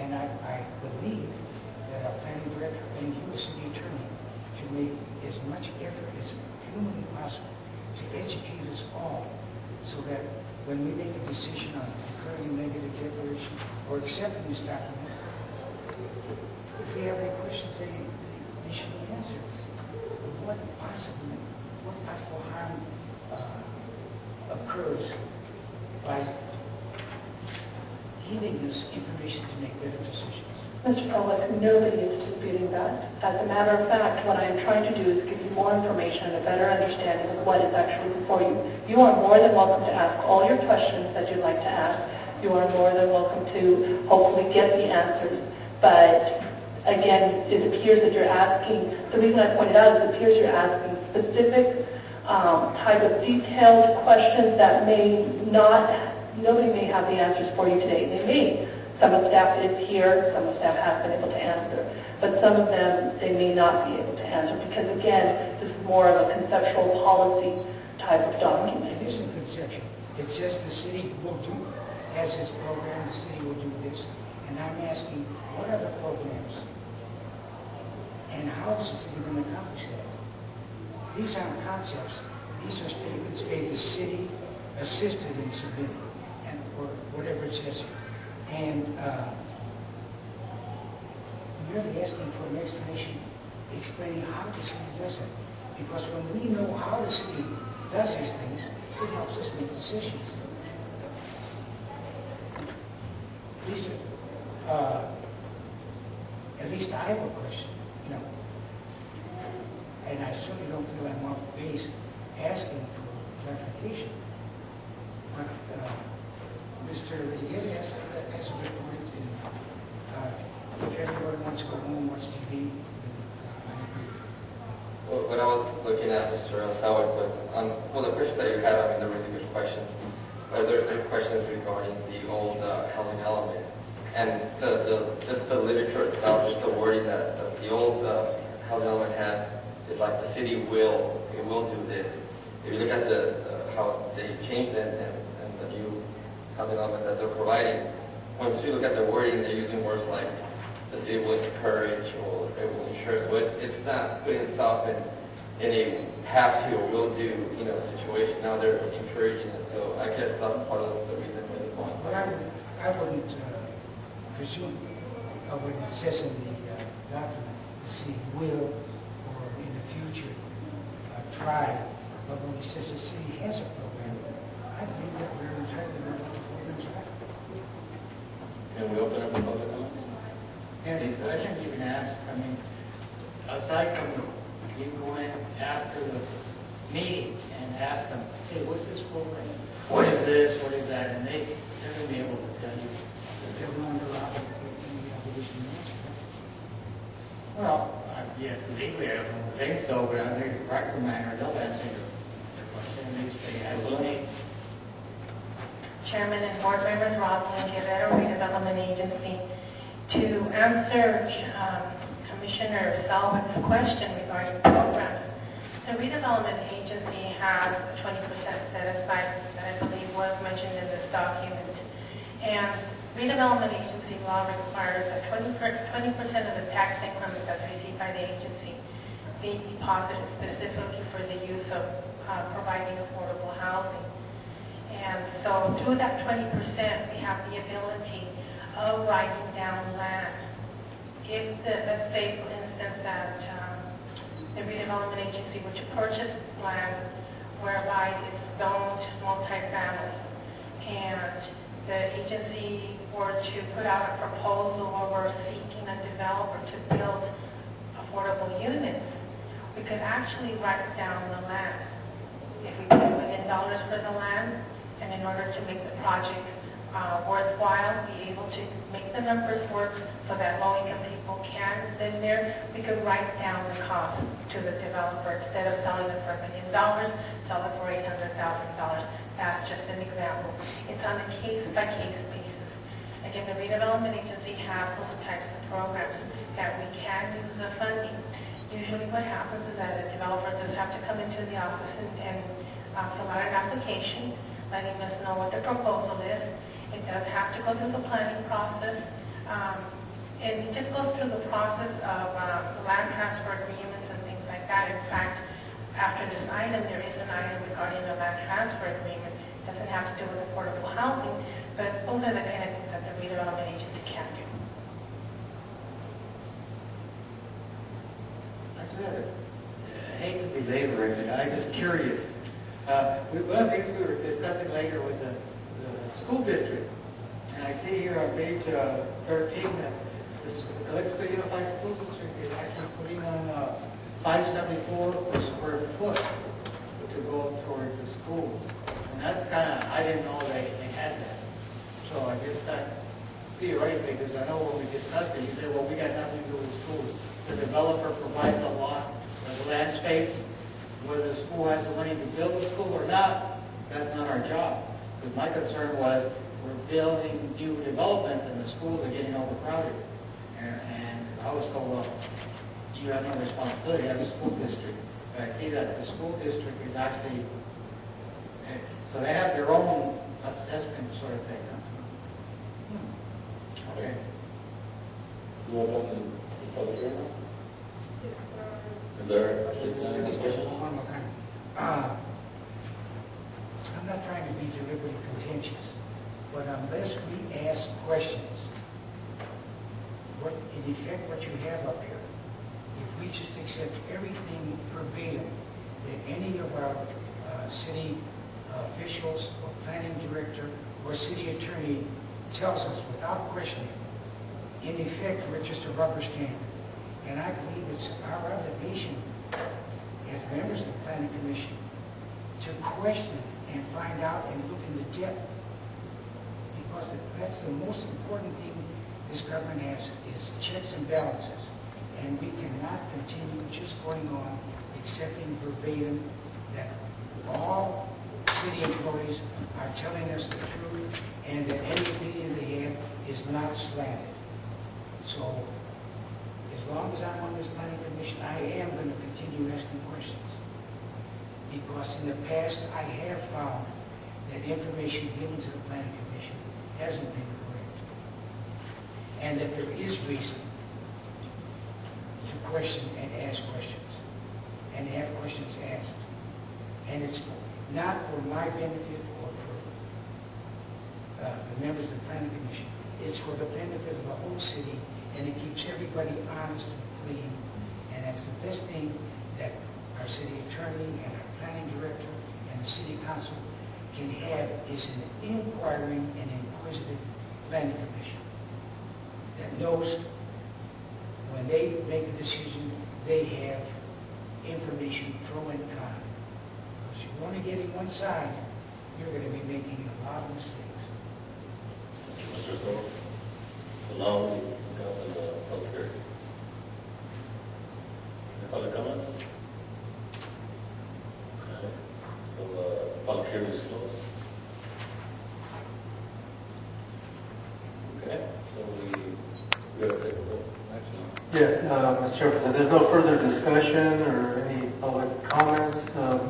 And I believe that our planning director and you, as city attorney, should make as much effort as humanly possible to educate us all so that when we make a decision on declaring a negative declaration or accepting this document, if we have any questions, they should be answered. What possible harm occurs by giving us information to make better decisions? Mr. Ellis, nobody is disputing that. As a matter of fact, what I am trying to do is give you more information and a better understanding of what is actually before you. You are more than welcome to ask all your questions that you'd like to ask. You are more than welcome to hopefully get the answers. But again, it appears that you're asking, the reason I pointed out is it appears you're asking specific type of detailed questions that nobody may have the answers for you today. They may. Some of staff is here, some of staff has been able to answer, but some of them they may not be able to answer because, again, this is more of a conceptual policy type of document. It isn't conceptual. It says the city will do, has this program, the city will do this. And I'm asking, what are the programs? And how is the city going to accomplish that? These aren't concepts. These are statements made the city assisted in submitting, or whatever it says here. And you're really asking for an explanation explaining how the city does it. Because when we know how the city does these things, it helps us make decisions. At least I have a question, and I certainly don't feel I'm off base asking for clarification. But Mr. Hill has reported, if everybody wants to go home and watch TV, I agree. Well, when I was looking at Mr. Sawak, the question that you had, they're really good questions. There are questions regarding the old housing element. And just the literature itself, just the wording that the old housing element has is like the city will do this. If you look at how they changed it and the new housing element that they're providing, when you look at the wording, they're using words like the city will encourage or it will ensure. So it's not putting itself in a have to or will do situation. Now they're encouraging it. So I guess that's part of the reason for the point. But I wouldn't presume when it says in the document, the city will or in the future try. But when it says the city has a program, I believe that we're entitled to know what the programs are. Can we open up the public comment? And the question you can ask, aside from you going after the meeting and ask them, hey, what's this program? What is this? What is that? And they're going to be able to tell you. They're not allowed to give the opposition an answer. Well, yes, legally, I don't think so, but I think the practical manner, they'll answer your question. At least they absolutely. Chairman and board members, Rob Guerrero, Redevelopment Agency. To answer Commissioner Salvat's question regarding programs, the Redevelopment Agency has 20% set aside that I believe was mentioned in this document. And Redevelopment Agency law requires that 20% of the tax increment that's received by the agency be deposited specifically for the use of providing affordable housing. And so through that 20%, we have the ability of writing down land. If let's say, for instance, that the Redevelopment Agency were to purchase land whereby it's zoned multifamily, and the agency were to put out a proposal or were seeking a developer to build affordable units, we could actually write down the land. If we put in dollars for the land, and in order to make the project worthwhile, be able to make the numbers work so that low-income people can live there, we could write down the cost to the developer. Instead of selling it for $1 million, sell it for $800,000. That's just an example. It's on a case-by-case basis. Again, the Redevelopment Agency has those types of programs that we can use the funding. Usually what happens is that a developer just have to come into the office and fill out an application, letting us know what the proposal is. It does have to go through the planning process. it just goes through the process of land transfer agreements and things like that. In fact, after this item, there is an item regarding the land transfer agreement. It doesn't have to do with affordable housing, but those are the kind of things that the redevelopment agency can do. That's it. I hate to belabor it, but I'm just curious. One of the things we were discussing later was the school district. And I see here on page 13 that the Calexico Unified School District is actually putting on $574 per square foot to go towards the schools. And that's kind of, I didn't know they had that. So I guess that theoretically, because I know when we discussed it, you said, well, we got nothing to do with schools. The developer provides a lot of land space. Whether the school has the money to build a school or not, that's not our job. But my concern was we're building new developments and the schools are getting overcrowded. And I was told, well, you have no responsibility as a school district. But I see that the school district is actually, so they have their own assessment sort of thing. Huh? Okay. You want to open the public hearing now? Is there any discussion? One more time. I'm not trying to be deliberately contentious, but unless we ask questions, in effect what you have up here, if we just accept everything verbatim that any of our city officials or planning director or city attorney tells us without questioning, in effect we're just a rubber stamp. And I believe it's our obligation as members of the Planning Commission to question and find out and look in the depth. Because that's the most important thing this government has, is checks and balances. And we cannot continue just going on accepting verbatim that all city employees are telling us the truth and that any opinion they have is not slanted. So, as long as I'm on this planning commission, I am going to continue asking questions. Because in the past, I have found that information given to the planning commission hasn't been correct. And that there is reason to question and ask questions. And have questions asked. And it's not for my benefit or for the members of the planning commission. It's for the benefit of the whole city, and it keeps everybody honest and clean. And that's the best thing that our city attorney and our planning director and the city council can have, is an inquiring and inquisitive planning commission that knows when they make a decision, they have information pro and con. Because you want to get in one side, you're going to be making a lot of mistakes. Mr. Stoll, allow me to go to the public hearing. Any other comments? Okay. So the public hearing is closed. Okay. So we have to take a vote. Actually. Yes, Mr. Chairman, there's no further discussion or any public comments.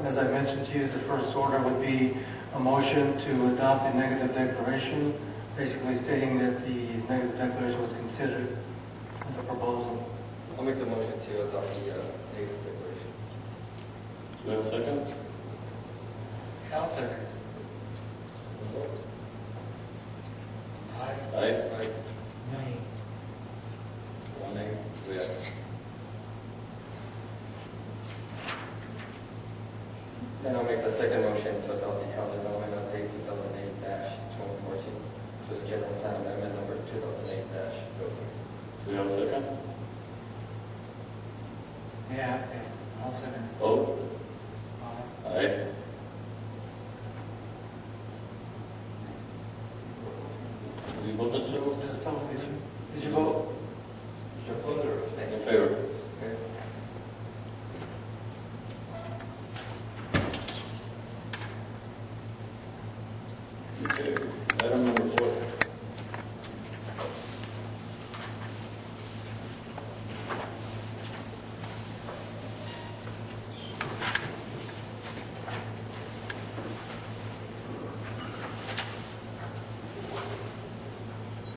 As I mentioned to you, the first order would be a motion to adopt the negative declaration, basically stating that the negative declaration was considered in the proposal. I'll make the motion to adopt the negative declaration. Do we have a second? I'll second. Vote. Aye. Aye. Nay. 1 nay. We have. Then I'll make the second motion to adopt the Housing Development Update 2008-2014 to the General Plan Amendment number 2008-03. Do we have a second? Yeah.